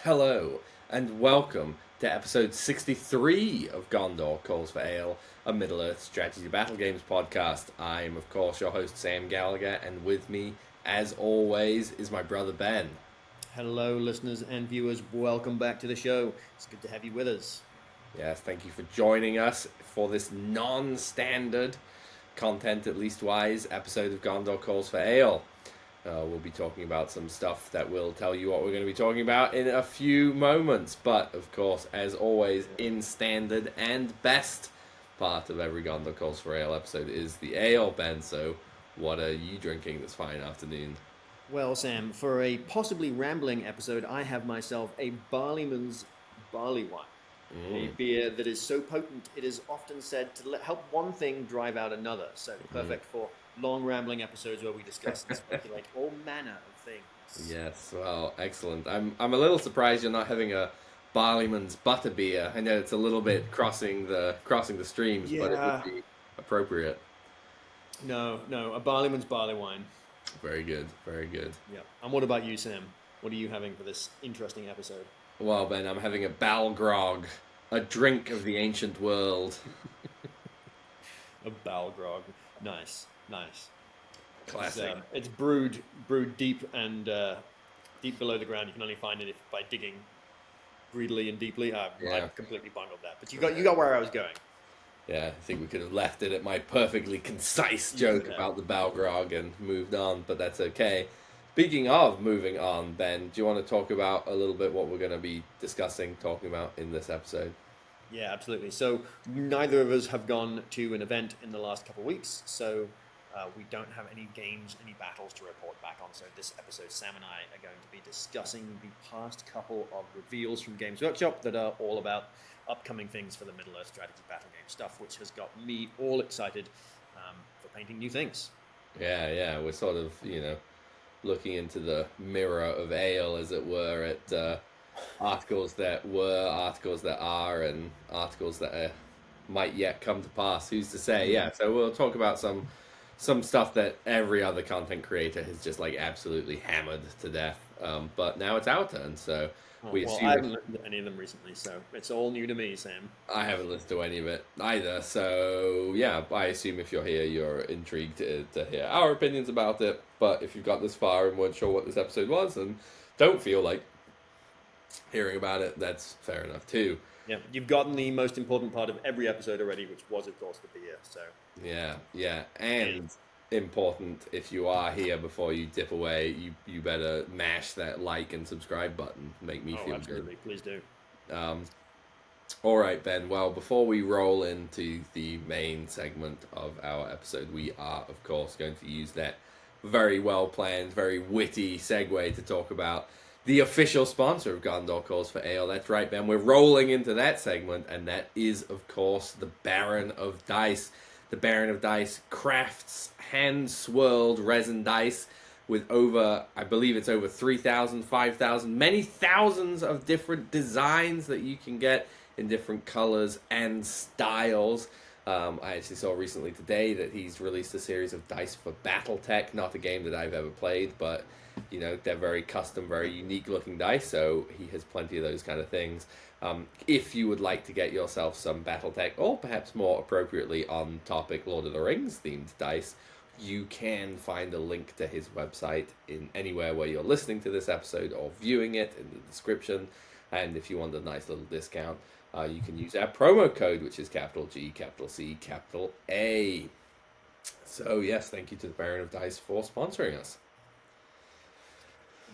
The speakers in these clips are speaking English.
Hello, and welcome to episode 63 of Gondor Calls for Ale, a Middle-earth strategy battle games podcast. I'm, of course, your host, Sam Gallagher, and with me, as always, is my brother Ben. Hello, listeners and viewers. Welcome back to the show. It's good to have you with us. Yes, thank you for joining us for this non-standard, content at least wise, episode of Gondor Calls for Ale. We'll be talking about some stuff that will tell you what we're going to be talking about in a few moments. But, of course, as always, in standard and best part of every Gondor Calls for Ale episode is the ale, Ben. So, what are you drinking this fine afternoon? Well, Sam, for a possibly rambling episode, I have myself a Barleyman's Barley Wine, a beer that is so potent it is often said to help one thing drive out another. So perfect for long rambling episodes where we discuss and speculate all manner of things. Yes, well, excellent. I'm a little surprised you're not having a Barleyman's Butterbeer. I know it's a little bit crossing the streams, but it would be appropriate. No, a Barleyman's Barley Wine. Very good, very good. Yeah. And what about you, Sam? What are you having for this interesting episode? Well, Ben, I'm having a Balgrog, a drink of the ancient world. A Balgrog. Nice. Classic. It's brewed deep and deep below the ground. You can only find it by digging greedily and deeply. I've completely bungled that, but you got where I was going. Yeah, I think we could have left it at my perfectly concise joke about the Balgrog and moved on, but that's okay. Speaking of moving on, Ben, do you want to talk about a little bit what we're going to be talking about in this episode? Yeah, absolutely. So neither of us have gone to an event in the last couple of weeks, so we don't have any games, any battles to report back on. So this episode, Sam and I are going to be discussing the past couple of reveals from Games Workshop that are all about upcoming things for the Middle-earth strategy battle game stuff, which has got me all excited for painting new things. Yeah, we're sort of, looking into the mirror of ale, as it were, at articles that were, articles that are, and articles that might yet come to pass. Who's to say? Yeah, so we'll talk about some stuff that every other content creator has just like absolutely hammered to death. But now it's our turn, so we assume. I haven't listened to any of them recently, so it's all new to me, Sam. I haven't listened to any of it either, so yeah, I assume if you're here, you're intrigued to hear our opinions about it. But if you've got this far and weren't sure what this episode was and don't feel like hearing about it, that's fair enough too. Yeah, you've gotten the most important part of every episode already, which was, of course, the beer. So yeah, and important, if you are here before you dip away, you better mash that like and subscribe button. Make me feel absolutely. Good. Please do. All right, Ben. Well, before we roll into the main segment of our episode, we are, of course, going to use that very well planned, very witty segue to talk about the official sponsor of Gondor Calls for Ale. That's right, Ben. We're rolling into that segment, and that is, of course, the Baron of Dice. The Baron of Dice crafts hand-swirled resin dice with I believe it's over 3,000, 5,000, many thousands of different designs that you can get in different colors and styles. I actually saw recently today that he's released a series of dice for Battletech, not a game that I've ever played, but they're very custom, very unique looking dice, so he has plenty of those kind of things. If you would like to get yourself some Battletech, or perhaps more appropriately on topic Lord of the Rings themed dice, you can find a link to his website in anywhere where you're listening to this episode or viewing it in the description. And if you want a nice little discount, you can use our promo code, which is capital G, capital C, capital A. So yes, thank you to the Baron of Dice for sponsoring us.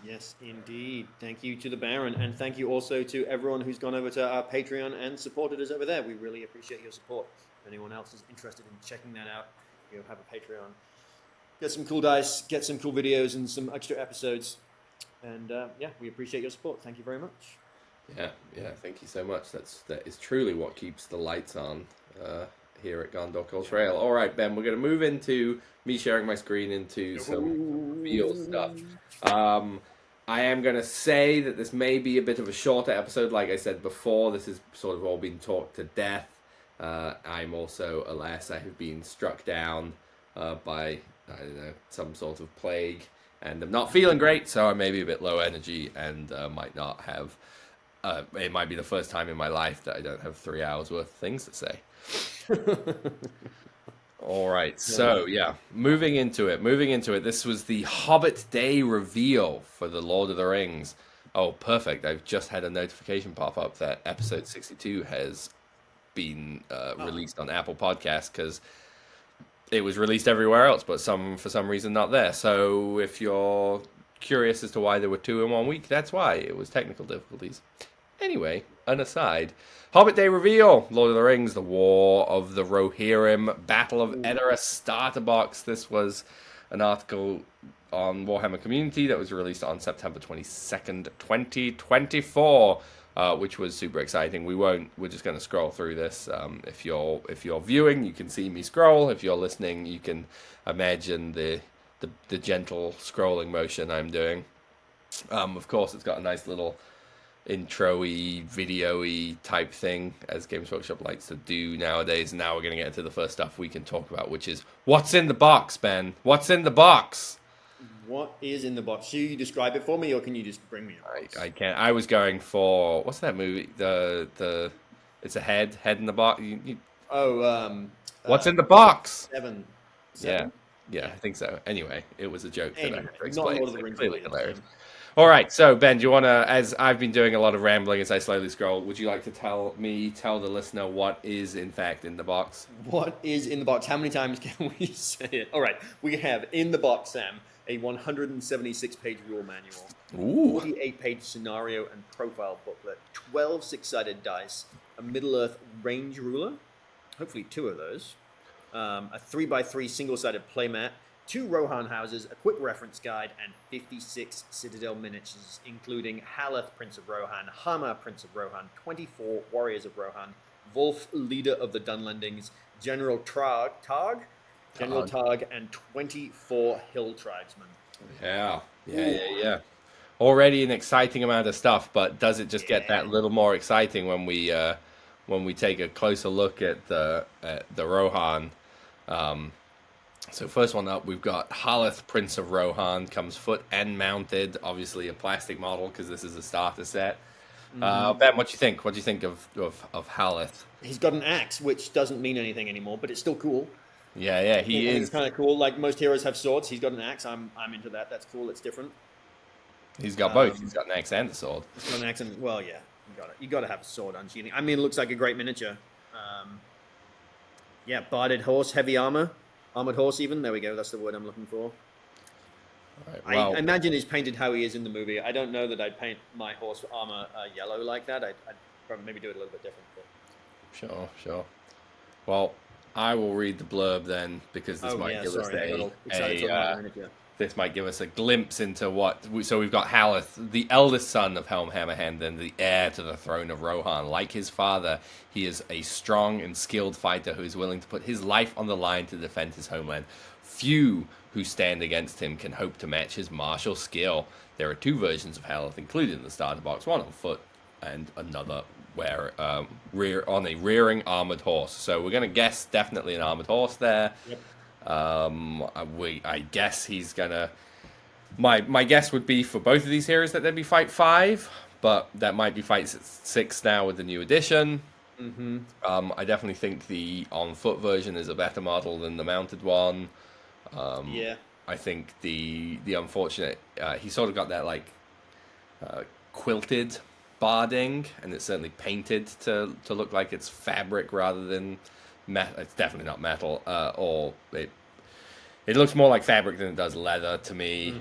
Yes, indeed. Thank you to the Baron, and thank you also to everyone who's gone over to our Patreon and supported us over there. We really appreciate your support. If anyone else is interested in checking that out, you have a Patreon. Get some cool dice, get some cool videos, and some extra episodes. And we appreciate your support. Thank you very much. Yeah, thank you so much. That is truly what keeps the lights on here at Gondor Calls for Ale. All right, Ben, we're going to move into me sharing my screen into some reveal stuff. I am going to say that this may be a bit of a shorter episode. Like I said before, this has sort of all been talked to death. I'm also, alas, I have been struck down by, I don't know, some sort of plague. And I'm not feeling great, so I may be a bit low energy and might not have it might be the first time in my life that I don't have 3 hours worth of things to say. All right, so yeah, moving into it. This was the Hobbit Day reveal for the Lord of the Rings. Oh, perfect! I've just had a notification pop up that episode 62 has been released on Apple Podcasts because it was released everywhere else, but for some reason not there. So if you're curious as to why there were 2 in 1 week, that's why. It was technical difficulties. Anyway, an aside. Hobbit Day reveal, Lord of the Rings, the War of the Rohirrim, Battle of Edoras starter box. This was an article on Warhammer Community that was released on September 22nd, 2024, which was super exciting. We're just going to scroll through this. If you're viewing, you can see me scroll. If you're listening, you can imagine the gentle scrolling motion I'm doing. Of course, it's got a nice little intro-y, video-y type thing, as Games Workshop likes to do nowadays. Now we're going to get into the first stuff we can talk about, which is what's in the box, Ben? What's in the box? What is in the box? Should you describe it for me, or can you just bring me a box? I can't. I was going for, what's that movie? It's a head in the box. What's in the box? Seven. Yeah, I think so. Anyway, it was a joke Anyway, that I had to not explain. Lord of the Rings Clearly related. hilarious. All right, so Ben, do you want to, as I've been doing a lot of rambling as I slowly scroll, would you like to tell the listener what is in fact in the box? What is in the box? How many times can we say it? All right, we have in the box, Sam, a 176-page rule manual, 48-page scenario and profile booklet, 12 six-sided dice, a Middle-earth range ruler, hopefully 2 of those, a 3x3 single-sided playmat, 2 Rohan houses, a quick reference guide, and 56 Citadel miniatures, including Haleth, Prince of Rohan, Hama, Prince of Rohan, 24 Warriors of Rohan, Wolf, Leader of the Dunlendings, General Targ, and 24 Hill Tribesmen. Yeah. Already an exciting amount of stuff, but does it just get that little more exciting when we take a closer look at the Rohan? So first one up, we've got Haleth, Prince of Rohan, comes foot and mounted, obviously a plastic model because this is a starter set. Ben, what do you think? What do you think of Haleth? He's got an axe, which doesn't mean anything anymore, but it's still cool. Yeah, he is. It's kind of cool. Like most heroes have swords, he's got an axe. I'm into that. That's cool. It's different. He's got both. He's got an axe and a sword. He's got an axe and, well, yeah, you got to have a sword unsheathing. I mean, it looks like a great miniature. Barded horse, heavy armor. Armored horse, even. There we go. That's the word I'm looking for. Right, well, I imagine he's painted how he is in the movie. I don't know that I'd paint my horse armor yellow like that. I'd probably maybe do it a little bit different. But... Sure. Well, I will read the blurb then, because this might give us a glimpse into what. So we've got Haleth, the eldest son of Helm Hammerhand and the heir to the throne of Rohan. Like his father, he is a strong and skilled fighter who is willing to put his life on the line to defend his homeland. Few who stand against him can hope to match his martial skill. There are 2 versions of Haleth included in the starter box, one on foot and another on a rearing armored horse. So we're going to guess definitely an armored horse there. Yep. I guess he's gonna. My guess would be for both of these heroes that they'd be fight 5, but that might be fight 6 now with the new edition. I definitely think the on foot version is a better model than the mounted one. I think the unfortunate he sort of got that like quilted barding, and it's certainly painted to look like it's fabric rather than metal. It's definitely not metal, or it looks more like fabric than it does leather to me.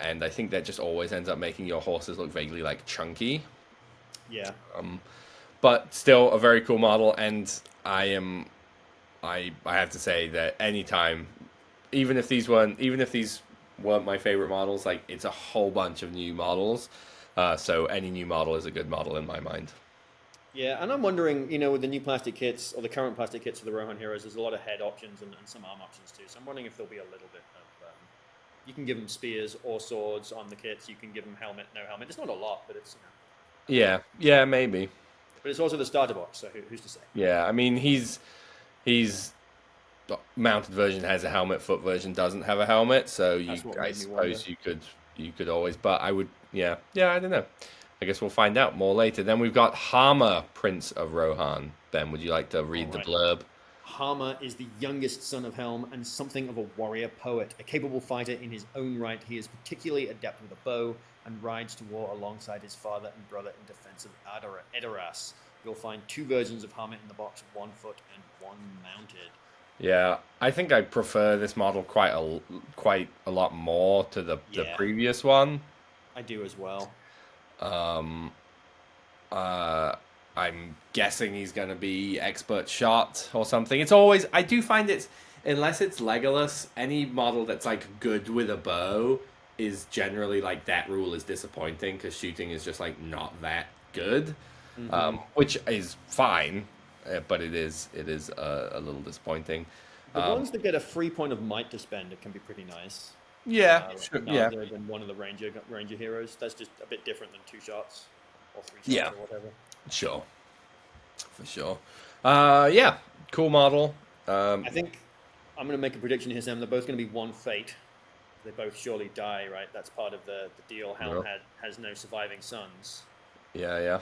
And I think that just always ends up making your horses look vaguely like chunky. Yeah. But still a very cool model, and I have to say that anytime, even if these weren't my favorite models, like it's a whole bunch of new models. So any new model is a good model in my mind. Yeah, and I'm wondering, with the new plastic kits, or the current plastic kits for the Rohan heroes, there's a lot of head options and some arm options too. So I'm wondering if there'll be a little bit of... you can give them spears or swords on the kits. You can give them helmet, no helmet. It's not a lot, but it's... Yeah, maybe. But it's also the starter box, so who's to say? Yeah, I mean, he's mounted version has a helmet, foot version doesn't have a helmet, so I suppose you could always, but I would, I don't know. I guess we'll find out more later. Then we've got Hama, Prince of Rohan. Ben, would you like to All read the right. blurb? Hama is the youngest son of Helm and something of a warrior poet. A capable fighter in his own right, he is particularly adept with a bow and rides to war alongside his father and brother in defense of Edoras. You'll find 2 versions of Hama in the box, 1 foot and 1 mounted. Yeah, I think I prefer this model quite a lot more to the Yeah, previous one. I do as well. Um, I'm guessing he's going to be expert shot or something. It's always, I do find it's, unless it's Legolas, any model that's like good with a bow is generally like that rule is disappointing because shooting is just like not that good, which is fine, but it is a little disappointing. The ones that get a free point of might to spend, it can be pretty nice. Yeah, sure, yeah, Larger than one of the ranger heroes. That's just a bit different than 2 shots or 3 shots yeah, or whatever. sure, for sure. Yeah, cool model. I think I'm going to make a prediction here, Sam. They're both going to be 1 fate. They both surely die, right? That's part of the deal. Helm has no surviving sons. Yeah,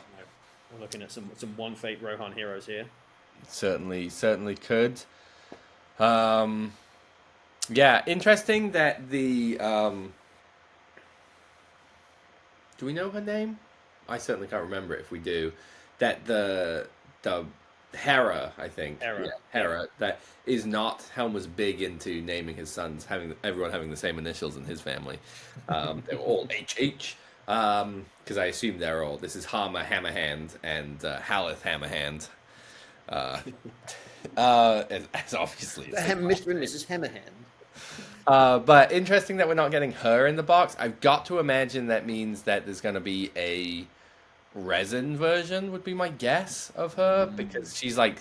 We're looking at some 1 fate Rohan heroes here. certainly could. Yeah, interesting that the do we know her name? I certainly can't remember it if we do. That the Hera, I think. Hera. Yeah, Hera, that is not Helm was big into naming his sons everyone having the same initials in his family. They're all HH. Because I assume they're all this is Hama Hammerhand and Haleth Hammerhand. As obviously as Mr. and Mrs. Hammerhand. but interesting that we're not getting her in the box. I've got to imagine that means that there's going to be a resin version, would be my guess of her, because she's like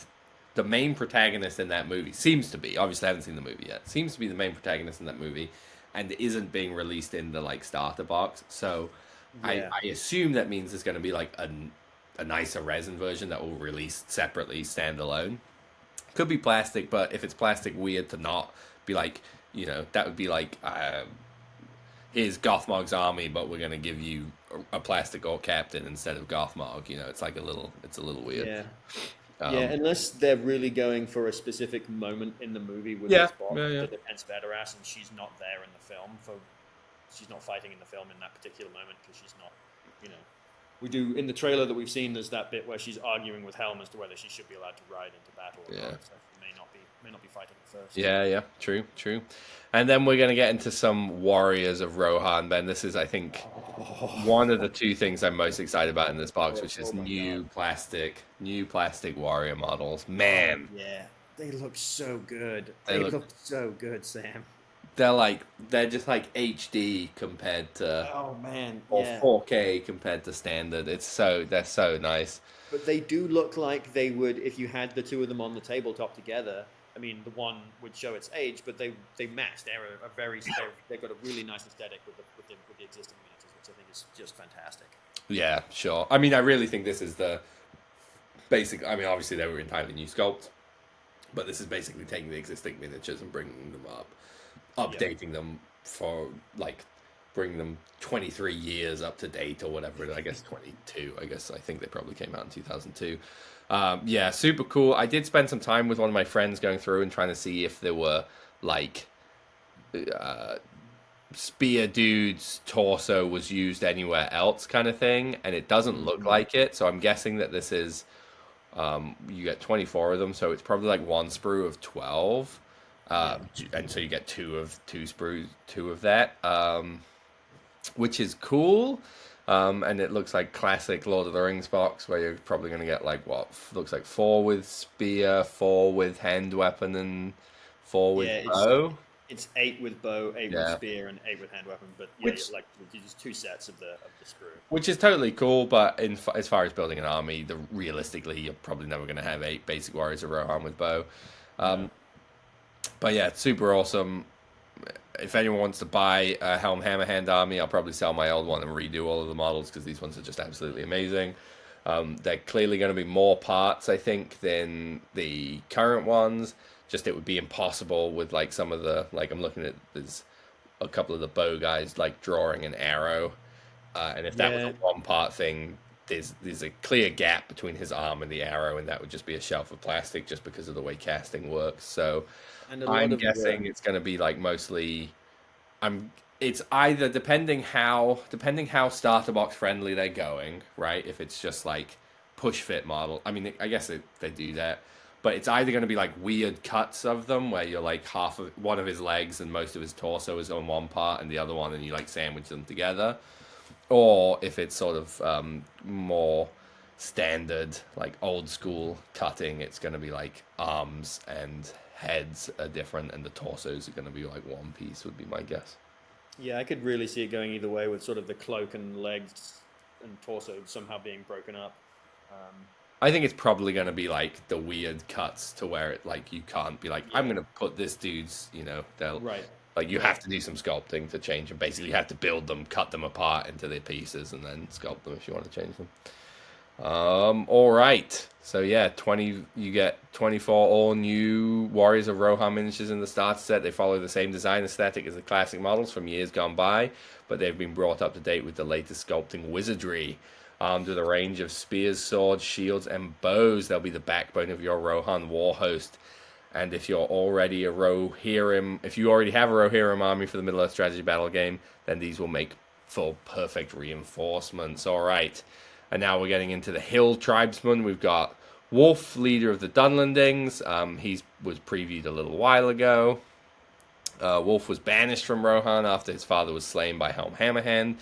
the main protagonist in that movie. Seems to be. Obviously, I haven't seen the movie yet. Seems to be the main protagonist in that movie, and isn't being released in the like starter box. So Yeah. I assume that means there's going to be like a nicer resin version that will release separately, standalone. Could be plastic, but if it's plastic, weird to not be like, that would be like, here's Gothmog's army, but we're gonna give you a plastic orc captain instead of Gothmog. It's like it's a little weird. Yeah. Um, Yeah, unless they're really going for a specific moment in the movie with Yeah, this box, yeah. the defense of Edoras, and she's not there in the film. She's not fighting in the film in that particular moment because she's not, We do in the trailer that we've seen. There's that bit where she's arguing with Helm as to whether she should be allowed to ride into battle or not. So she may not be fighting at first. Yeah, true. And then we're gonna get into some warriors of Rohan. Ben, this is, I think, one of the 2 things I'm most excited about in this box, which is new plastic warrior models. Man, Yeah, they look so good. They They look- look so good, Sam. they're just like HD compared to Oh man, or yeah. 4K compared to standard. They're so nice. But they do look like they would if you had the 2 of them on the tabletop together. I mean, the one would show its age, but they match. They've got a really nice aesthetic with the existing miniatures, which I think is just fantastic. Yeah, sure. I mean, I really think this is the basic. I mean, obviously they were entirely new sculpts, but this is basically taking the existing miniatures and bringing them up, updating them for like bringing them 23 years up to date or whatever. I guess 22. I think they probably came out in 2002. Yeah, super cool. I did spend some time with one of my friends going through and trying to see if there were like spear dude's torso was used anywhere else kind of thing, and it doesn't look like it. So I'm guessing that this is you get 24 of them, so it's probably like 1 sprue of 12. And so you get two of that, which is cool. And it looks like classic Lord of the Rings box where you're probably going to get like looks like 4 with spear, 4 with hand weapon, and 4 with bow. It's 8 with bow, 8 with spear, and 8 with hand weapon. But like just 2 sets of the sprue, which is totally cool. But as far as building an army, realistically, you're probably never going to have 8 basic warriors of Rohan with bow. But yeah, it's super awesome. If anyone wants to buy a Helm Hammerhand army, I'll probably sell my old one and redo all of the models because these ones are just absolutely amazing. They're clearly going to be more parts, I think, than the current ones. Just it would be impossible with like some of the, like I'm looking at, there's a couple of the bow guys like drawing an arrow And if that was Yeah, a one-part thing, there's a clear gap between his arm and the arrow, and that would just be a shelf of plastic just because of the way casting works. So and a lot I'm of the guessing it's going to be like mostly. I'm. It's either depending how starter box friendly they're going, right? If it's just like push fit model, I mean, I guess they do that, but it's either going to be like weird cuts of them where you're like half of one of his legs and most of his torso is on one part and the other one, and you like sandwich them together, or if it's sort of more standard, like old school cutting, it's going to be like arms and heads are different, and the torsos are going to be like one piece. Would be my guess. yeah, I could really see it going either way with sort of the cloak and legs and torso somehow being broken up. Um, I think it's probably going to be like the weird cuts to where it like you can't be like I'm yeah, going to put this dude's they'll right, like you right. have to do some sculpting to change them. Basically, you have to build them, cut them apart into their pieces, and then sculpt them if you want to change them. All right. So yeah, 20. You get 24 all new Warriors of Rohan miniatures in the starter set. They follow the same design aesthetic as the classic models from years gone by, but they've been brought up to date with the latest sculpting wizardry. Armed with a range of spears, swords, shields, and bows, they'll be the backbone of your Rohan war host. And if you're already a Rohirrim, if you already have a Rohirrim army for the Middle Earth strategy battle game, then these will make full perfect reinforcements. All right. And now we're getting into the Hill Tribesmen. We've got Wolf, leader of the Dunlandings. He was previewed a little while ago. Wolf was banished from Rohan after his father was slain by Helm Hammerhand,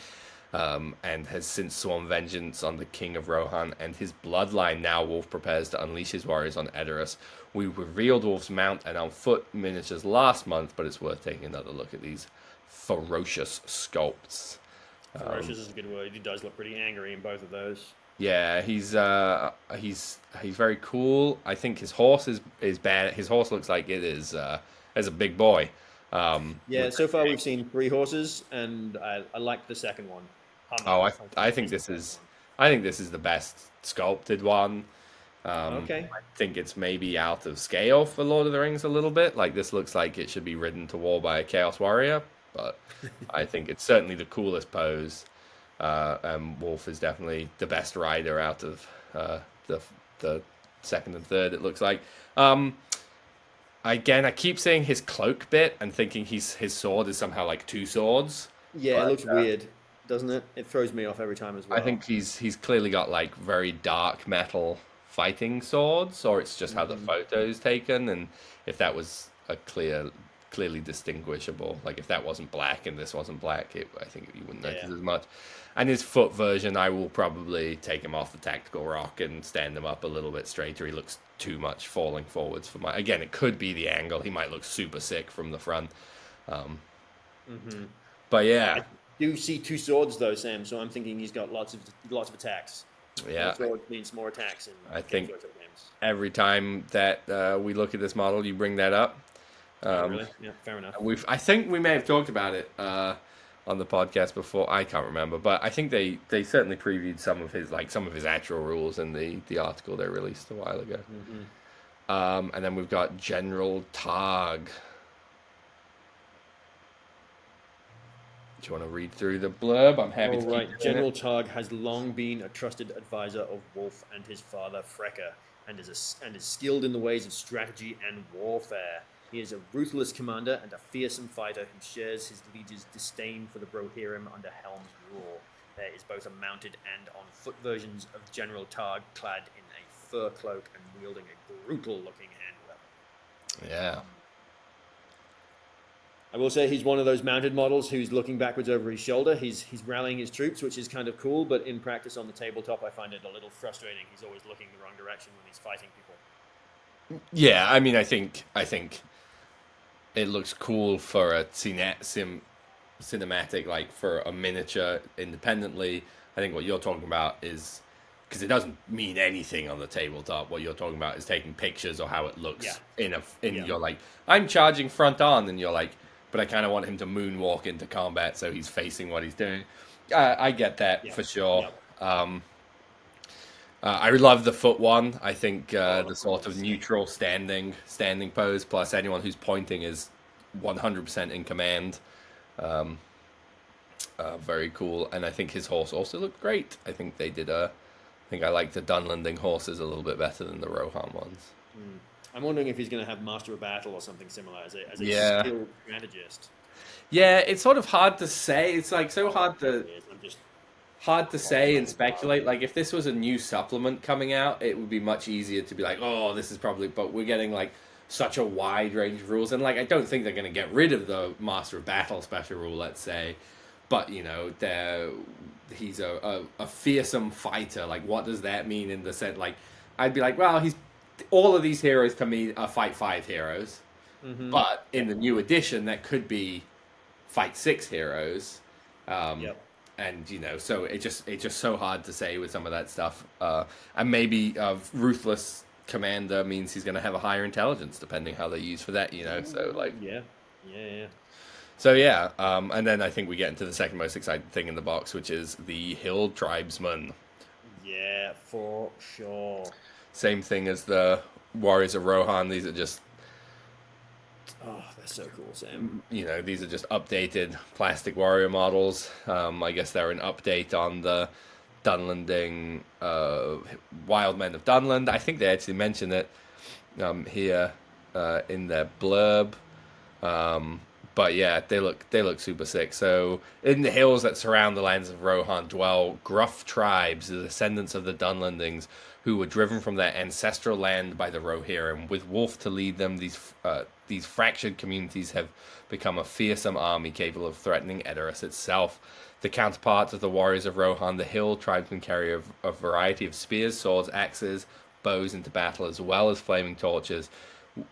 and has since sworn vengeance on the king of Rohan and his bloodline. Now Wolf prepares to unleash his warriors on Edoras. We revealed Wolf's mount and on foot miniatures last month, but it's worth taking another look at these ferocious sculpts. Ferocious is a good word. He does look pretty angry in both of those. Yeah, he's very cool. I think his horse is bad. His horse looks like it is as a big boy. Yeah, so far we've seen 3 horses, and I like the second one. Hummer. Oh, I I think think he's the this better is I think this is the best sculpted one. one. Okay. I think it's maybe out of scale for Lord of the Rings a little bit. Like this looks like it should be ridden to war by a Chaos Warrior, but I think it's certainly the coolest pose. Wolf is definitely the best rider out of the second and third. It looks like. Again, I keep saying his cloak bit and thinking his sword is somehow like two swords. Yeah, it But looks weird, doesn't it? It throws me off every time as I well. think he's clearly got like very dark metal fighting swords, or it's just how the Hmm. photo's taken. And if that was a clearly distinguishable, like if that wasn't black and this wasn't black, I think you wouldn't notice Yeah. as much. And his foot version, I will probably take him off the tactical rock and stand him up a little bit straighter. He looks too much falling forwards for my. Again, it could be the angle. He might look super sick from the front. Um, Hmm. but I yeah, do see 2 swords though, Sam. So I'm thinking he's got lots of attacks. More yeah. swords means more attacks in I Games think Workshop games. every time that we look at this model, you bring that up. Oh, Um, really? Yeah, fair enough. I think we may have talked about it on the podcast before. I can't remember, but I think they certainly previewed some of his actual rules in the article they released a while ago. Hmm. And then we've got General Targ. Do you want to read through the blurb? I'm happy All to right. keep doing General it. Targ has long been a trusted advisor of Wolf and his father Frecker, and is skilled in the ways of strategy and warfare. He is a ruthless commander and a fearsome fighter who shares his liege's disdain for the Brohirrim under Helm's rule. There is both a mounted and on-foot versions of General Targ clad in a fur cloak and wielding a brutal-looking hand weapon. Yeah. I will say he's one of those mounted models who's looking backwards over his shoulder. He's rallying his troops, which is kind of cool, but in practice on the tabletop, I find it a little frustrating. He's always looking the wrong direction when he's fighting people. Yeah, I mean, I think it looks cool for a cinematic, like for a miniature independently. I think what you're talking about is because it doesn't mean anything on the tabletop. What you're talking about is taking pictures or how it looks Yeah. Yeah. You're like, I'm charging front on, and you're like, but I kind of want him to moonwalk into combat so he's facing what he's doing. I get that Yeah. for sure. Yeah. I love the foot one. I think Oh, the sort of neutral standing pose plus anyone who's pointing is 100% in command. Very cool, and I think his horse also looked great. I think they did a. I think I like the Dunlanding horses a little bit better than the Rohan ones. I'm wondering if he's going to have Master of Battle or something similar as a Yeah. skilled strategist. Yeah, it's sort of hard to say. It's like so I'm just hard to say and speculate. Like if this was a new supplement coming out, it would be much easier to be like, oh, this is probably. But we're getting like such a wide range of rules, and like I don't think they're going to get rid of the Master of Battle special rule. Let's say, but he's a fearsome fighter. Like what does that mean in the sense? Like I'd be like, well, he's all of these heroes to me are fight 5 heroes, but in the new edition that could be fight 6 heroes. Yep. And so it's just so hard to say with some of that stuff. And maybe ruthless commander means he's going to have a higher intelligence, depending how they use for that. So like yeah. So yeah, and then I think we get into the second most exciting thing in the box, which is the Hill Tribesman. Yeah, for sure. Same thing as the Warriors of Rohan. These are just they're so cool, Sam. these are just updated plastic warrior models. I guess they're an update on the Dunlanding Wild Men of Dunland. I think they actually mention it here in their blurb. But yeah, they look super sick. So in the hills that surround the lands of Rohan dwell gruff tribes, the descendants of the Dunlandings, who were driven from their ancestral land by the Brohirrim. With Wolf to lead them, these fractured communities have become a fearsome army capable of threatening Edoras itself. The counterparts of the warriors of Rohan, the Hill tribesmen carry a variety of spears, swords, axes, bows into battle, as well as flaming torches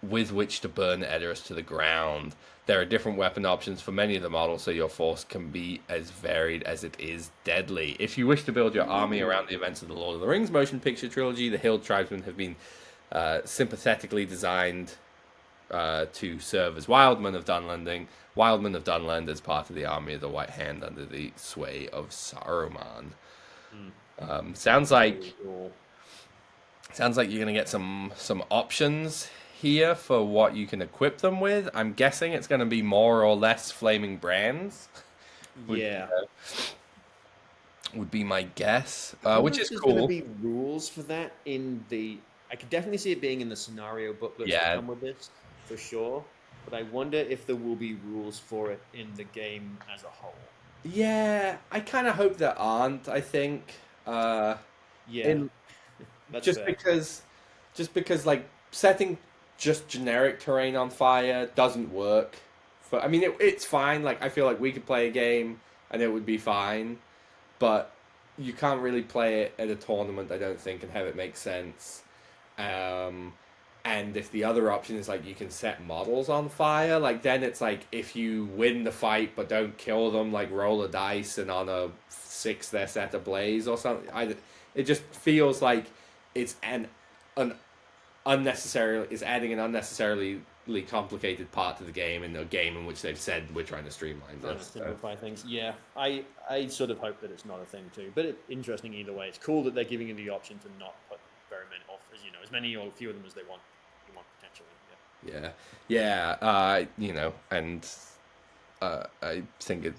with which to burn Edoras to the ground. There are different weapon options for many of the models, so your force can be as varied as it is deadly. If you wish to build your army around the events of the Lord of the Rings motion picture trilogy, the Hill Tribesmen have been sympathetically designed to serve as Wildmen of Dunlanding. Wildmen of Dunland as part of the army of the White Hand under the sway of Saruman. Sounds like you're gonna get some options here for what you can equip them with. I'm guessing it's going to be more or less flaming brands. Would be my guess, which is there's cool. Going to be rules for that in the. I could definitely see it being in the scenario booklets that come with this for sure. But I wonder if there will be rules for it in the game as a whole. Yeah, I kind of hope there aren't. I think. That's just fair. because like setting just generic terrain on fire doesn't work. It's fine. Like I feel like we could play a game and it would be fine, but you can't really play it at a tournament, I don't think, and have it make sense. And if the other option is like you can set models on fire, like then it's like if you win the fight but don't kill them, like roll a dice and on a 6 they're set ablaze or something. It just feels like it's an adding an unnecessarily complicated part to the game in a game in which they've said we're trying to streamline this. Simplify things. Yeah, I sort of hope that it's not a thing too. But interesting either way. It's cool that they're giving you the option to not put very many off, as many or few of them as they want. You want potentially. And I think it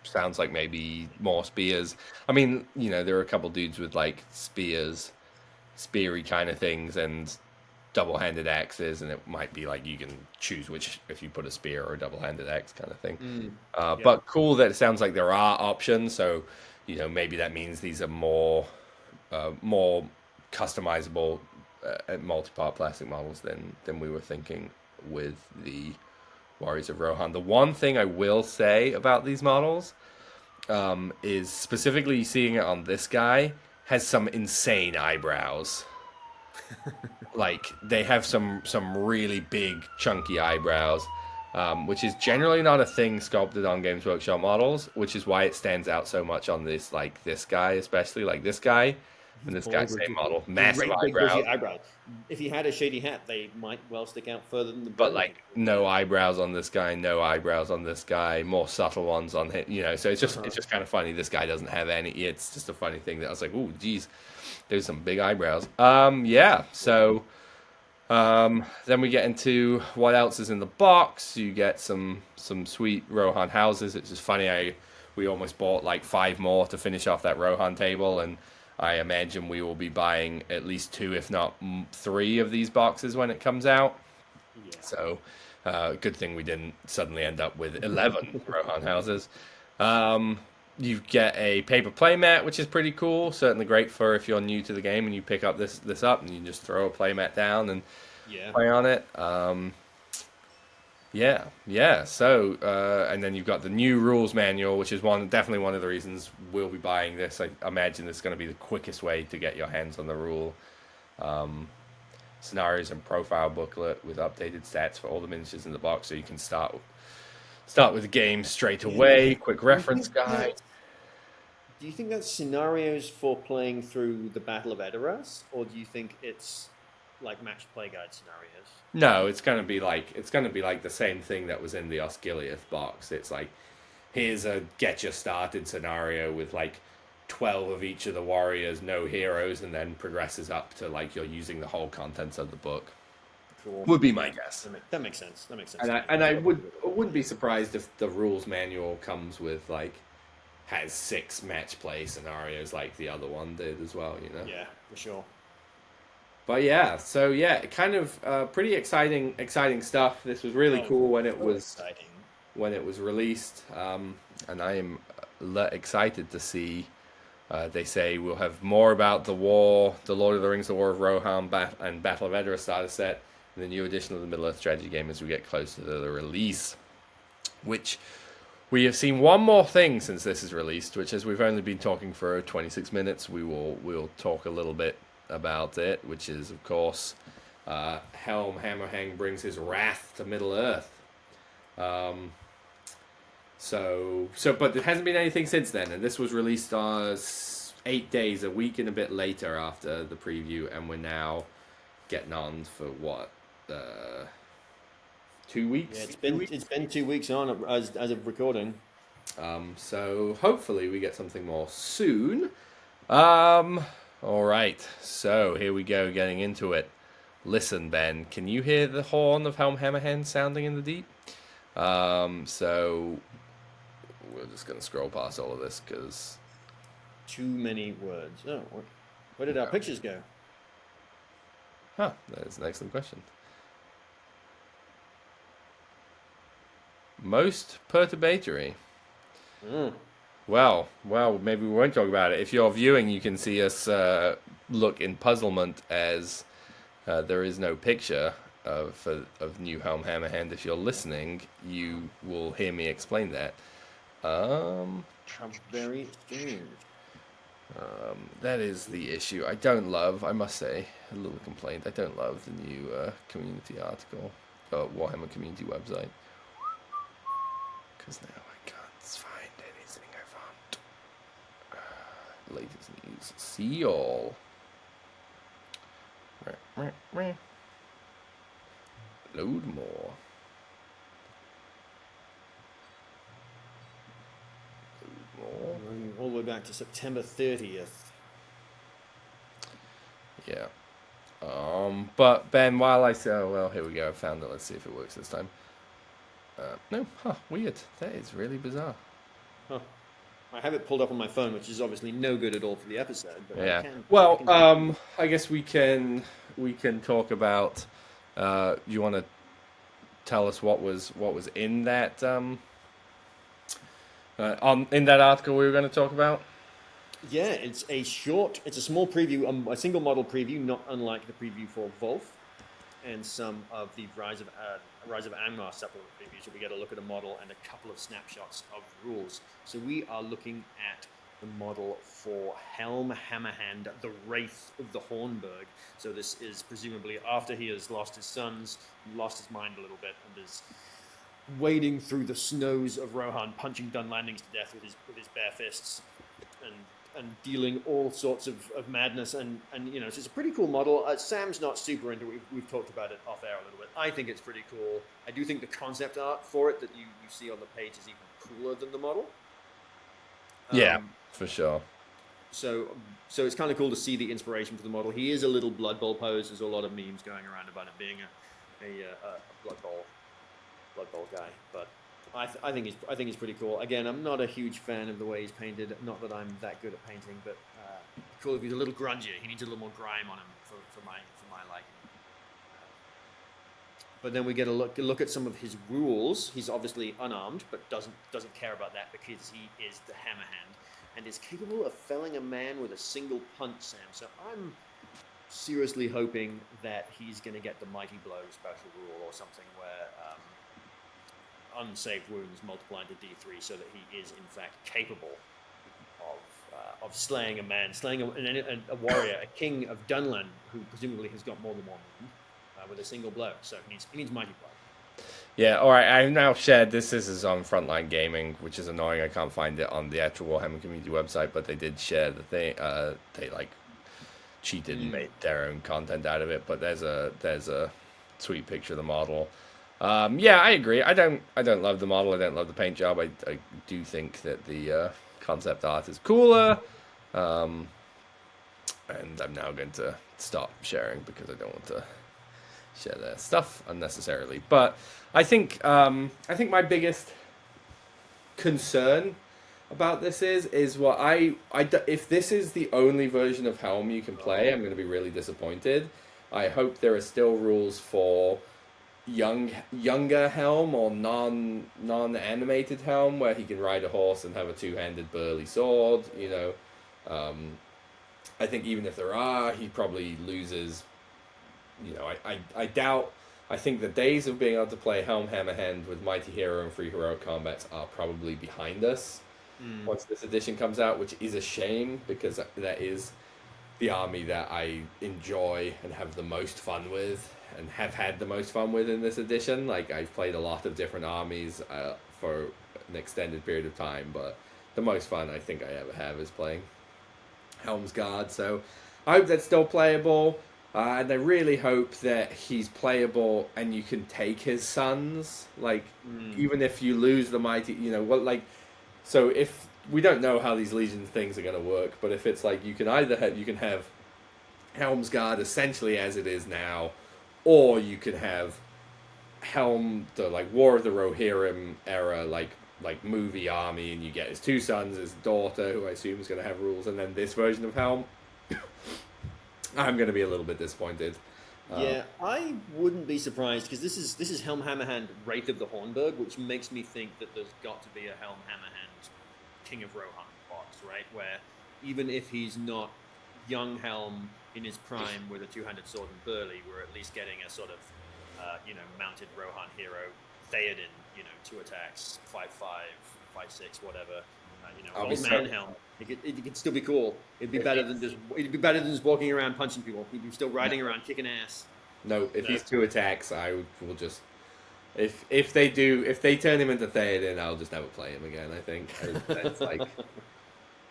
sounds like maybe more spears. There are a couple dudes with like speary kind of things and double-handed axes, and it might be like you can choose which if you put a spear or a double-handed axe kind of thing. But cool that it sounds like there are options. So maybe that means these are more customizable multi-part plastic models than we were thinking with the Warriors of Rohan. The one thing I will say about these models is specifically seeing it on this guy has some insane eyebrows. Like they have some really big chunky eyebrows, which is generally not a thing sculpted on Games Workshop models, which is why it stands out so much on this guy, especially like this guy and this guy's same model, massive eyebrows. If he had a shady hat, they might well stick out further than the. But like no eyebrows on this guy, no eyebrows on this guy, more subtle ones on him. So it's just kind of funny. This guy doesn't have any. It's just a funny thing that I was like, oh, geez, there's some big eyebrows. So then we get into what else is in the box. You get some sweet Rohan houses. It's just funny. we almost bought like 5 more to finish off that Rohan table, and I imagine we will be buying at least 2, if not 3 of these boxes when it comes out. Yeah. So, good thing we didn't suddenly end up with 11 Rohan houses. You get a paper playmat, which is pretty cool. Certainly great for if you're new to the game and you pick up this up and you just throw a playmat down and play on it. Yeah. So, and then you've got the new rules manual, which is definitely one of the reasons we'll be buying this. I imagine this is going to be the quickest way to get your hands on the rule. Scenarios and profile booklet with updated stats for all the miniatures in the box, so you can start with the game straight away. Quick reference guide. Do you think that's scenarios for playing through the Battle of Edoras, or do you think it's like match play guide scenarios? No, it's gonna be like the same thing that was in the Osgiliath box. It's like, here's a get you started scenario with like 12 of each of the warriors, no heroes, and then progresses up to like you're using the whole contents of the book. Cool. Would be my guess. That makes sense. And I wouldn't be surprised if the rules manual comes with like has 6 match play scenarios like the other one did as well. Yeah, for sure. But yeah, so yeah, kind of pretty exciting stuff. This was really cool when it was released, and I am excited to see. They say we'll have more about the Lord of the Rings, the War of Rohan, and Battle of Edoras starter set in the new edition of the Middle Earth strategy game as we get closer to the release. Which we have seen one more thing since this is released, which, as we've only been talking for 26 minutes, we'll talk a little bit about it, which is, of course, Helm Hammerhang brings his wrath to Middle Earth. But there hasn't been anything since then, and this was released 8 days, a week and a bit later after the preview, and we're now getting on for what, 2 weeks? Yeah, it's been 2 weeks on as of recording. So hopefully we get something more soon. All right, so here we go, getting into it. Listen, Ben, can you hear the horn of Helm Hammerhand sounding in the deep? So we're just going to scroll past all of this because... Too many words. Oh, where did our pictures go? That's an excellent question. Most perturbatory. Well, maybe we won't talk about it. If you're viewing, you can see us look in puzzlement as there is no picture of new Helm Hammerhand. If you're listening, you will hear me explain that. Very soon. That is the issue. I must say, a little complaint. I don't love the new community article, Warhammer community website. Because now I can't find anything I want. Latest news. See y'all. Load more. All the way back to September 30th. Yeah. But Ben, while I say, here we go. I found it. Let's see if it works this time. No. Weird. That is really bizarre. I have it pulled up on my phone, which is obviously no good at all for the episode. But yeah. I guess we can talk about. You want to tell us what was in that in that article we were going to talk about? Yeah, it's a small preview, a single model preview, not unlike the preview for Wolf, and some of the Rise of Angmar supplement previews. So we get a look at a model and a couple of snapshots of rules. So we are looking at the model for Helm Hammerhand, the Wraith of the Hornburg. So this is presumably after he has lost his sons, lost his mind a little bit, and is wading through the snows of Rohan, punching Dunlandings to death with his bare fists, and dealing all sorts of madness, and so it's a pretty cool model. Sam's not super into it. We've talked about it off air a little bit. I think it's pretty cool. I do think the concept art for it that you see on the page is even cooler than the model. Yeah, for sure. So it's kind of cool to see the inspiration for the model. He is a little Blood Bowl pose. There's a lot of memes going around about it being a Blood Bowl guy, but I think he's pretty cool. Again, I'm not a huge fan of the way he's painted. Not that I'm that good at painting, but cool if he's a little grungier. He needs a little more grime on him for my liking. But then we get a look at some of his rules. He's obviously unarmed, but doesn't care about that because he is the Hammerhand and is capable of felling a man with a single punch, Sam. So I'm seriously hoping that he's going to get the Mighty Blow special rule or something where unsaved wounds multiply into D3 so that he is in fact capable of slaying a man, slaying a warrior, a king of Dunland who presumably has got more than one wound with a single blow. So he needs Mighty Blow. Yeah, all right. I've now shared this. This is on Frontline Gaming, which is annoying. I can't find it on the actual Warhammer community website, but they did share the thing. They like cheated and made their own content out of it. But there's a sweet picture of the model. Yeah, I agree. I don't love the model. I don't love the paint job. I do think that the concept art is cooler. And I'm now going to stop sharing because I don't want to share their stuff unnecessarily. But I think my biggest concern about this is what if this is the only version of Helm you can play, I'm going to be really disappointed. I hope there are still rules for younger Helm or non-animated Helm where he can ride a horse and have a two-handed burly sword. I think even if there are, he probably loses. I doubt. I think the days of being able to play Helm Hammerhand with Mighty Hero and Free Heroic Combats are probably behind us once this edition comes out, which is a shame because that is the army that I enjoy and have the most fun with and have had the most fun with in this edition. Like, I've played a lot of different armies for an extended period of time, but the most fun I think I ever have is playing Helm's Guard. So I hope that's still playable. And I really hope that he's playable and you can take his sons. Like, even if you lose the mighty, so if we don't know how these Legion things are going to work, but if it's like you can either have Helm's Guard essentially as it is now, or you could have Helm, the War of the Rohirrim era, like movie army, and you get his two sons, his daughter, who I assume is going to have rules, and then this version of Helm. I'm going to be a little bit disappointed. Yeah, I wouldn't be surprised because this is Helm Hammerhand Wraith of the Hornburg, which makes me think that there's got to be a Helm Hammerhand King of Rohan box, right? Where even if he's not young Helm in his prime with a two-handed sword and burly, we're at least getting a sort of mounted Rohan hero, Theoden, 2 attacks, 5/5, 5/6, whatever. Old man Helm. It could still be cool. It'd be better than just walking around punching people. He'd be still riding around kicking ass. No, if he's 2 attacks, I will just if they turn him into Theoden, I'll just never play him again. I think that's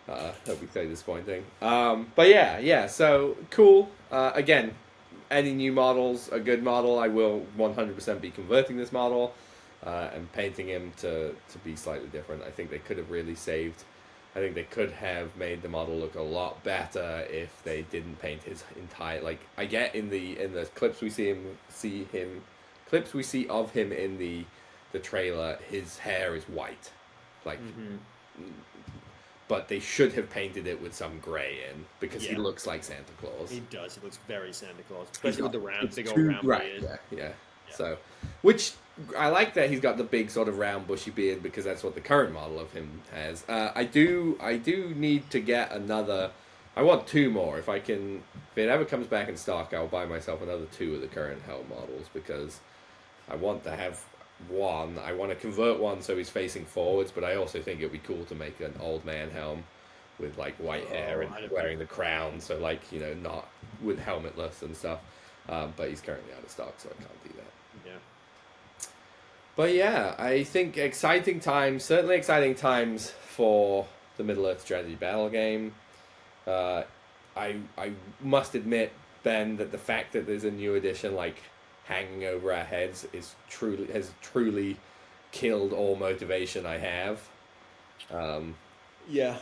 that'll be so disappointing. But yeah. So cool. Again, any new models, a good model, I will 100% be converting this model. And painting him to be slightly different. I think they could have really saved. I think they could have made the model look a lot better if they didn't paint his entire. I get in the clips we see of him in the trailer, his hair is white, but they should have painted it with some gray in because he looks like Santa Claus. He does. He looks very Santa Claus, especially with the big old round beard. Yeah. So, which I like that he's got the big sort of round bushy beard because that's what the current model of him has. I do need to get another. I want 2 more if I can. If it ever comes back in stock, I'll buy myself another 2 of the current Helm models because I want to have one. I want to convert one so he's facing forwards, but I also think it'd be cool to make an old man Helm with white hair and wearing the crown, so not with helmetless and stuff. But he's currently out of stock, so I can't do that. Yeah. But yeah, I think certainly exciting times for the Middle-earth strategy battle game. I must admit, Ben, that the fact that there's a new edition hanging over our heads has truly killed all motivation I have. Yeah.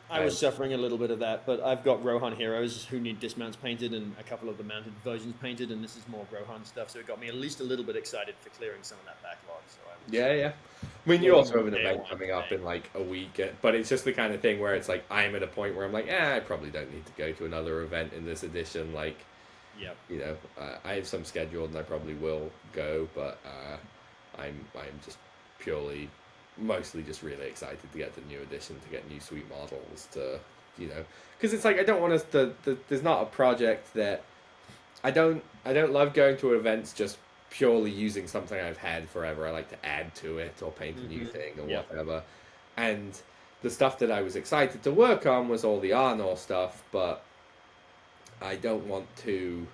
I was suffering a little bit of that, but I've got Rohan heroes who need dismounts painted and a couple of the mounted versions painted, and this is more Rohan stuff, so it got me at least a little bit excited for clearing some of that backlog. So I was Yeah. I mean, you also have an day event one coming up today. in like a week, but it's just the kind of thing where it's like I'm at a point where I'm like, I probably don't need to go to another event in this edition. Like, Yep. I have some scheduled and I probably will go, but I'm just mostly just really excited to get the new edition, to get new sweet models, because it's like I don't want us to. There's not a project that I don't love going to events just purely using something I've had forever. I like to add to it or paint a new thing or Yep. whatever. And the stuff that I was excited to work on was all the Arnor stuff, but I don't want to,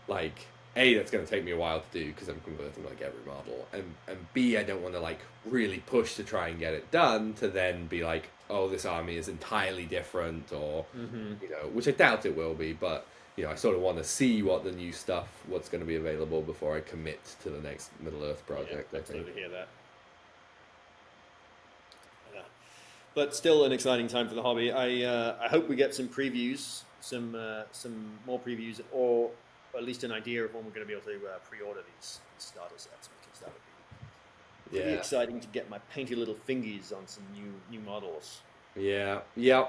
like, A, that's going to take me a while to do because I'm converting like every model, and B, I don't want to like really push to try and get it done to then be like, oh, this army is entirely different, or which I doubt it will be, but I sort of want to see what's going to be available before I commit to the next Middle Earth project. Yeah, I think. absolutely hear that. Yeah. But still an exciting time for the hobby. I hope we get some previews, some more previews, or at least an idea of when we're going to be able to pre-order these starter sets, because that would be pretty exciting to get my painty little fingies on some new models. Yeah.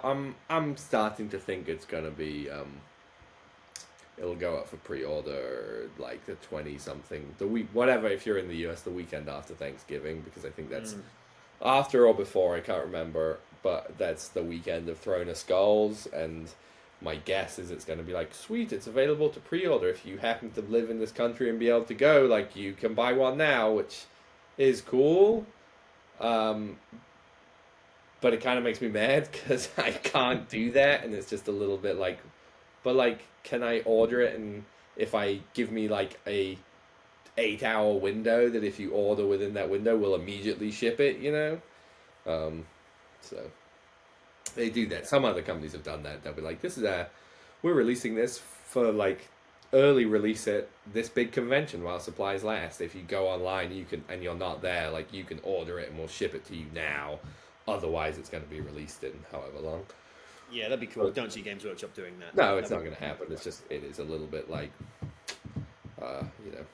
I'm starting to think it's gonna be. It'll go up for pre-order like the 20 something, the week, whatever. If you're in the US, the weekend after Thanksgiving, because I think that's after or before. I can't remember, but that's the weekend of Throne of Skulls, and my guess is it's going to be like, sweet, it's available to pre-order if you happen to live in this country and be able to go. Like, you can buy one now, which is cool. But it kind of makes me mad because I can't do that, and it's just a little bit like, but like, can I order it? And if I give me like a 8-hour window, that if you order within that window, will immediately ship it, so they do that. Some other companies have done that. They'll be like, we're releasing this for like early release at this big convention while supplies last. If you go online, and you're not there, like, you can order it and we'll ship it to you now. Otherwise, it's going to be released in however long. Yeah, that'd be cool. I don't see Games Workshop doing that. No, it's not going to happen. It is a little bit like, uh, you know,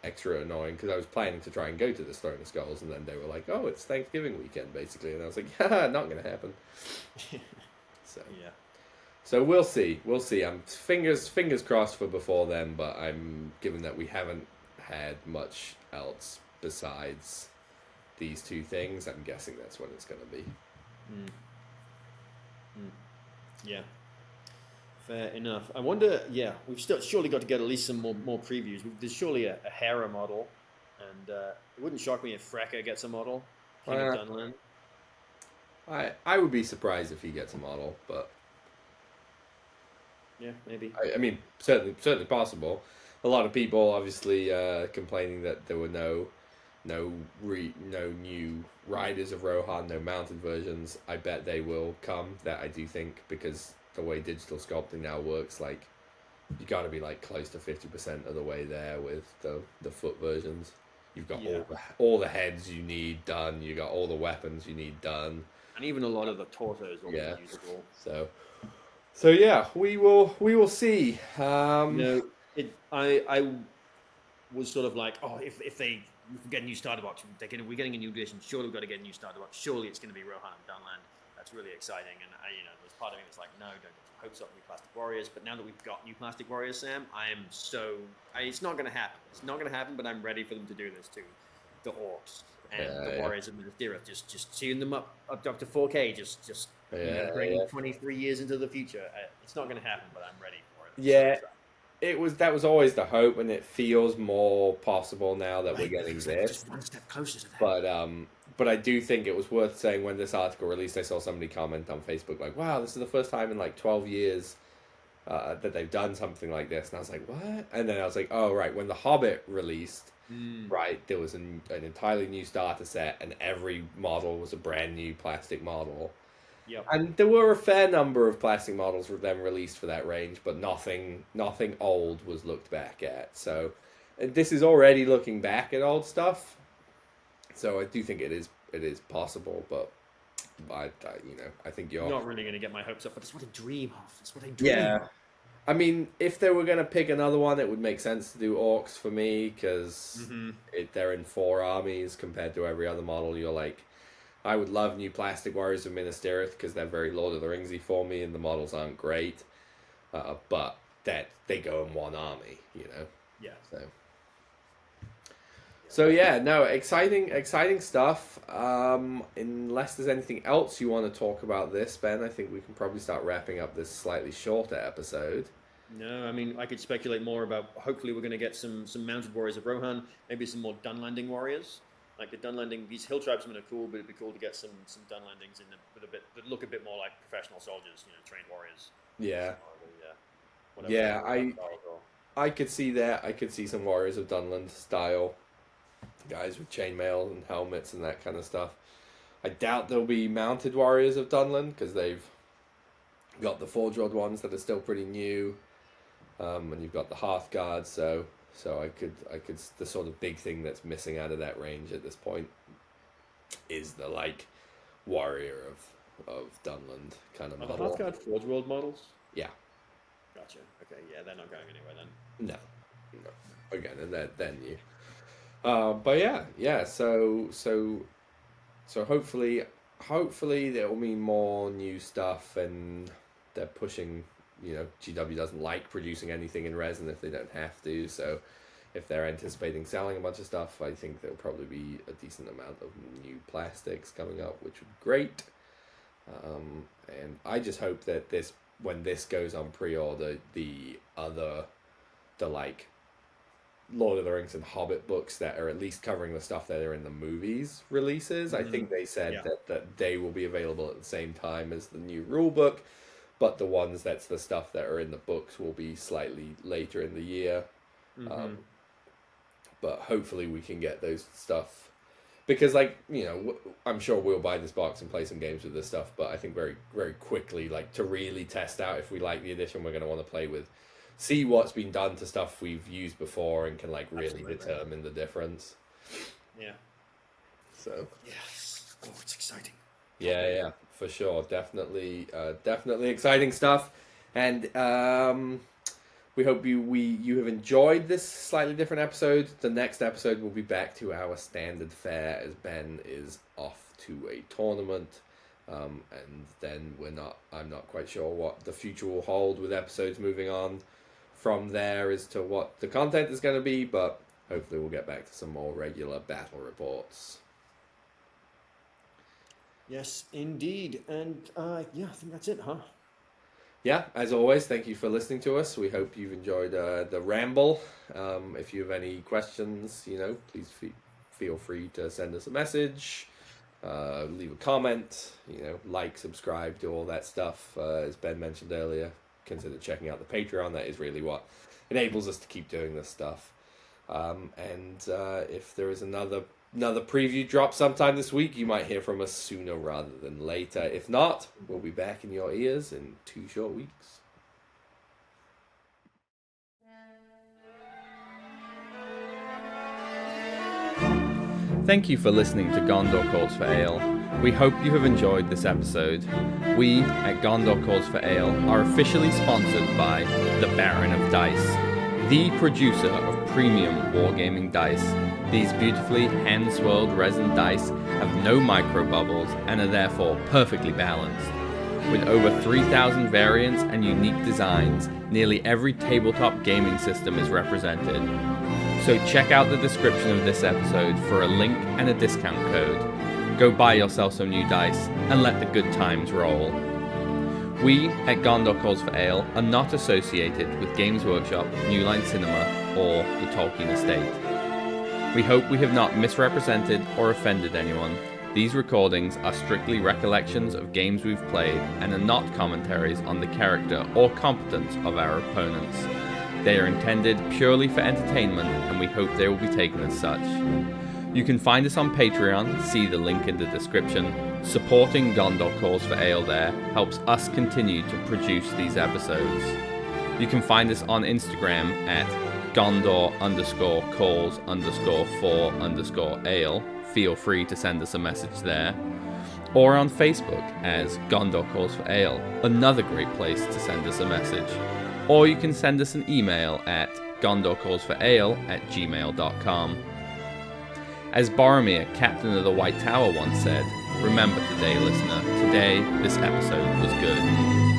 extra annoying, because I was planning to try and go to the Throne of Skulls, and then they were like, "Oh, it's Thanksgiving weekend, basically," and I was like, "Haha, not going to happen." So Yeah. So we'll see. We'll see. I'm fingers crossed for before then, but I'm given that we haven't had much else besides these two things, I'm guessing that's when it's going to be. Yeah. Fair enough. I wonder. Yeah, we've still surely got to get at least some more previews. There's surely a Hera model, and it wouldn't shock me if Freka gets a model. King of Dunland. I would be surprised if he gets a model, but yeah, maybe. I mean, certainly possible. A lot of people obviously complaining that there were no new riders of Rohan, no mounted versions. I bet they will come. That I do think, because the way digital sculpting now works, like, you got to be like close to 50% of the way there with the foot versions. You've got all the heads you need done. You got all the weapons you need done, and even a lot of the torsos will be usable. So yeah, we will see. I was sort of like, oh, if we get a new starter box, we're getting a new edition. Surely we've got to get a new starter box. Surely it's going to be Rohan and Dunland. That's really exciting. And there's part of me that's like, no, don't get your hopes up, new Plastic Warriors. But now that we've got new Plastic Warriors, Sam, it's not going to happen. It's not going to happen. But I'm ready for them to do this too. The Orcs and the Warriors of Minas Tirith, just tuning them up to 4K. Just bringing 23 years into the future. It's not going to happen, but I'm ready for it. Yeah. That was always the hope, and it feels more possible now that we're getting this. Just one step closer to that. But I do think it was worth saying, when this article released, I saw somebody comment on Facebook like, "Wow, this is the first time in like 12 years that they've done something like this." And I was like, "What?" And then I was like, "Oh, right, when The Hobbit released, right, there was an entirely new starter set, and every model was a brand new plastic model." Yep. And there were a fair number of plastic models then released for that range, but nothing old was looked back at. So this is already looking back at old stuff. So I do think it is possible, but I think you're not really going to get my hopes up, but it's what I dream of. It's what I dream yeah. of. I mean, if they were going to pick another one, it would make sense to do orcs for me because they're in 4 armies compared to every other model. You're like, I would love new plastic warriors of Minas Tirith because they're very Lord of the Ringsy for me, and the models aren't great. But that they go in 1 army, Yeah. So yeah, no, exciting stuff. Unless there's anything else you want to talk about this, Ben, I think we can probably start wrapping up this slightly shorter episode. No, I mean, I could speculate more about, hopefully we're going to get some mounted warriors of Rohan, maybe some more Dunlanding warriors. Like the Dunlanding, these hill tribesmen are cool, but it'd be cool to get some Dunlandings in that look a bit more like professional soldiers, trained warriors. Yeah. Yeah, I could see that. I could see some Warriors of Dunland style guys with chainmail and helmets and that kind of stuff. I doubt there'll be mounted Warriors of Dunland because they've got the Forge World ones that are still pretty new, and you've got the Hearthguard. So I could the sort of big thing that's missing out of that range at this point is the warrior of Dunland kind of model. Are the Hearthguard Forge World models? Yeah. Gotcha. Okay, yeah, they're not going anywhere then. No. Again, and they're new. But yeah. So hopefully there will be more new stuff, and they're pushing. GW doesn't like producing anything in resin if they don't have to. So if they're anticipating selling a bunch of stuff, I think there'll probably be a decent amount of new plastics coming up, which would be great. And I just hope that when this goes on pre-order, the Lord of the Rings and Hobbit books that are at least covering the stuff that are in the movies releases. I think they said that they will be available at the same time as the new rule book, but the ones that's the stuff that are in the books will be slightly later in the year. But hopefully we can get those stuff because, I'm sure we'll buy this box and play some games with this stuff, but I think very, very quickly, to really test out if we like the edition, we're going to want to play with, see what's been done to stuff we've used before and can, really determine the difference. Yeah. So. Yes. Oh, it's exciting. Yeah, for sure. Definitely exciting stuff. And we hope you have enjoyed this slightly different episode. The next episode will be back to our standard fare as Ben is off to a tournament. And then I'm not quite sure what the future will hold with episodes moving on from there as to what the content is going to be, but hopefully we'll get back to some more regular battle reports. Yes, indeed. And I think that's it, huh? Yeah, as always, thank you for listening to us. We hope you've enjoyed the ramble. If you have any questions, please feel free to send us a message, leave a comment, subscribe, do all that stuff. As Ben mentioned earlier, consider checking out the Patreon. That is really what enables us to keep doing this stuff. And if there is another preview drop sometime this week, you might hear from us sooner rather than later. If not, we'll be back in your ears in 2 short weeks. Thank you for listening to Gondor Calls for Ale. We hope you have enjoyed this episode. We, at Gondor Calls for Ale, are officially sponsored by the Baron of Dice, the producer of premium wargaming dice. These beautifully hand-swirled resin dice have no micro bubbles and are therefore perfectly balanced. With over 3,000 variants and unique designs, nearly every tabletop gaming system is represented. So check out the description of this episode for a link and a discount code. Go buy yourself some new dice and let the good times roll. We at Gondor Calls for Ale are not associated with Games Workshop, New Line Cinema, or the Tolkien Estate. We hope we have not misrepresented or offended anyone. These recordings are strictly recollections of games we've played and are not commentaries on the character or competence of our opponents. They are intended purely for entertainment, and we hope they will be taken as such. You can find us on Patreon, see the link in the description. Supporting Gondor Calls for Ale there helps us continue to produce these episodes. You can find us on Instagram at Gondor_calls_for_ale. Feel free to send us a message there. or on Facebook as Gondor Calls for Ale, another great place to send us a message. Or you can send us an email at gondorcallsforale@gmail.com. As Boromir, Captain of the White Tower, once said, remember today, listener, today this episode was good.